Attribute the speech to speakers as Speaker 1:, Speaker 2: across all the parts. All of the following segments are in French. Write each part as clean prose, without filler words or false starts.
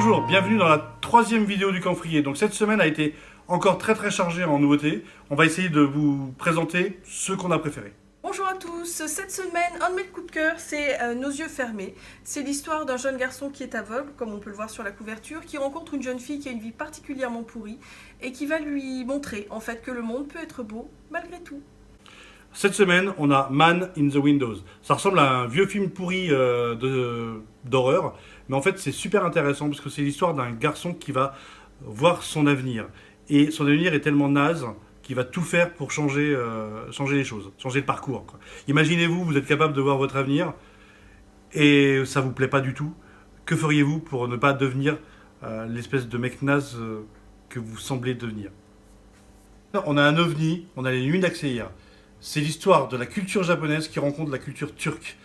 Speaker 1: Bonjour, bienvenue dans la troisième vidéo du Camphrier. Donc cette semaine a été encore très chargée en nouveautés. On va essayer de vous présenter ceux qu'on a préférés.
Speaker 2: Bonjour à tous, cette semaine, un de mes coups de cœur, c'est Nos yeux fermés. C'est l'histoire d'un jeune garçon qui est aveugle, comme on peut le voir sur la couverture, qui rencontre une jeune fille qui a une vie particulièrement pourrie et qui va lui montrer en fait que le monde peut être beau malgré tout.
Speaker 1: Cette semaine, on a Man in the Windows. Ça ressemble à un vieux film pourri d'horreur, mais en fait c'est super intéressant parce que c'est l'histoire d'un garçon qui va voir son avenir. Et son avenir est tellement naze qu'il va tout faire pour changer les choses, changer le parcours, quoi. Imaginez-vous, vous êtes capable de voir votre avenir et ça vous plaît pas du tout. Que feriez-vous pour ne pas devenir l'espèce de mec naze que vous semblez devenir? On a un ovni, on a les nuits d'Axeia. C'est l'histoire de la culture japonaise qui rencontre la culture turque.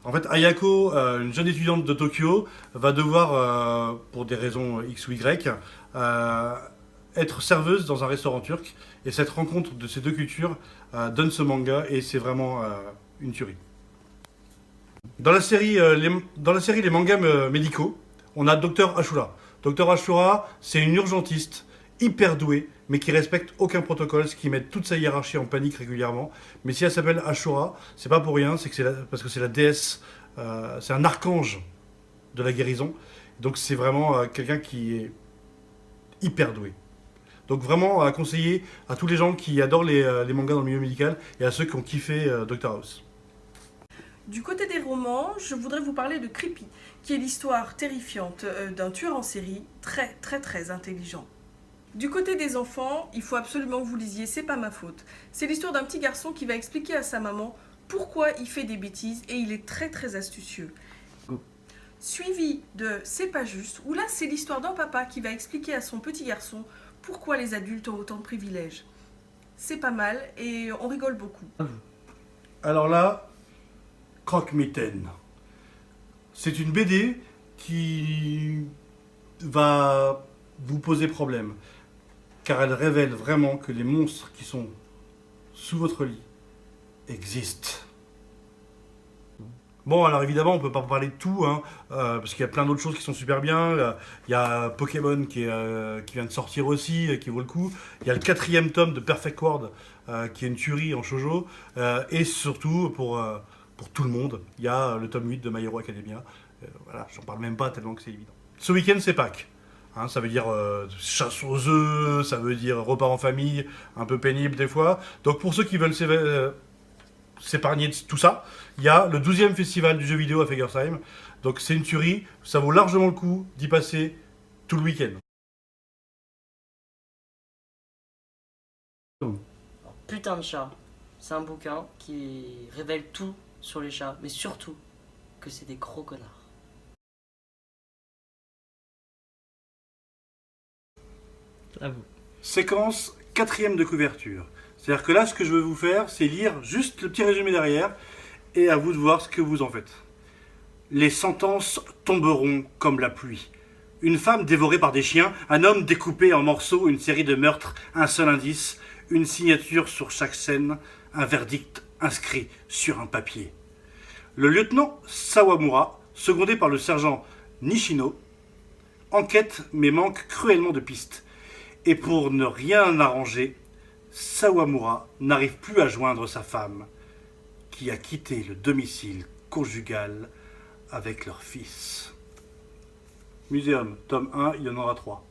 Speaker 1: En fait, Ayako, une jeune étudiante de Tokyo, va devoir, pour des raisons X ou Y, être serveuse dans un restaurant turc. Et cette rencontre de ces deux cultures donne ce manga et c'est vraiment une tuerie. Dans la série Les mangas médicaux, on a Dr Ashura. Dr Ashura, c'est une urgentiste hyper douée, mais qui respecte aucun protocole, ce qui met toute sa hiérarchie en panique régulièrement. Mais si elle s'appelle Ashura, c'est pas pour rien, c'est que parce que c'est la déesse, c'est un archange de la guérison. Donc c'est vraiment quelqu'un qui est hyper doué. Donc vraiment à conseiller à tous les gens qui adorent les mangas dans le milieu médical et à ceux qui ont kiffé Dr House.
Speaker 2: Du côté des romans, je voudrais vous parler de Creepy, qui est l'histoire terrifiante d'un tueur en série très intelligent. Du côté des enfants, il faut absolument que vous lisiez C'est pas ma faute. C'est l'histoire d'un petit garçon qui va expliquer à sa maman pourquoi il fait des bêtises et il est très astucieux. Suivi de C'est pas juste, où là c'est l'histoire d'un papa qui va expliquer à son petit garçon pourquoi les adultes ont autant de privilèges. C'est pas mal et on rigole beaucoup.
Speaker 1: Alors là, Croque-Mitaine. C'est une BD qui va vous poser problème, car elle révèle vraiment que les monstres qui sont sous votre lit existent. Bon, alors évidemment, on peut pas parler de tout, hein, parce qu'il y a plein d'autres choses qui sont super bien. Il y a Pokémon qui vient de sortir aussi, qui vaut le coup. Il y a le 4e tome de Perfect World, qui est une tuerie en shoujo. Et surtout, pour tout le monde, il y a le tome 8 de My Hero Academia. Voilà, j'en parle même pas tellement que c'est évident. Ce week-end, c'est Pâques. Hein, ça veut dire chasse aux œufs, ça veut dire repas en famille, un peu pénible des fois. Donc pour ceux qui veulent s'épargner de tout ça, il y a le 12e festival du jeu vidéo à Fegersheim. Donc c'est une tuerie, ça vaut largement le coup d'y passer tout le week-end.
Speaker 3: Putain de chat, c'est un bouquin qui révèle tout sur les chats, mais surtout que c'est des gros connards. À vous.
Speaker 1: Séquence 4e de couverture. C'est-à-dire que là, ce que je veux vous faire, c'est lire juste le petit résumé derrière et à vous de voir ce que vous en faites. Les sentences tomberont comme la pluie. Une femme dévorée par des chiens, un homme découpé en morceaux, une série de meurtres, un seul indice, une signature sur chaque scène, un verdict inscrit sur un papier. Le lieutenant Sawamura, secondé par le sergent Nishino, enquête mais manque cruellement de pistes. Et pour ne rien arranger, Sawamura n'arrive plus à joindre sa femme, qui a quitté le domicile conjugal avec leur fils. Muséum, tome 1, il y en aura 3.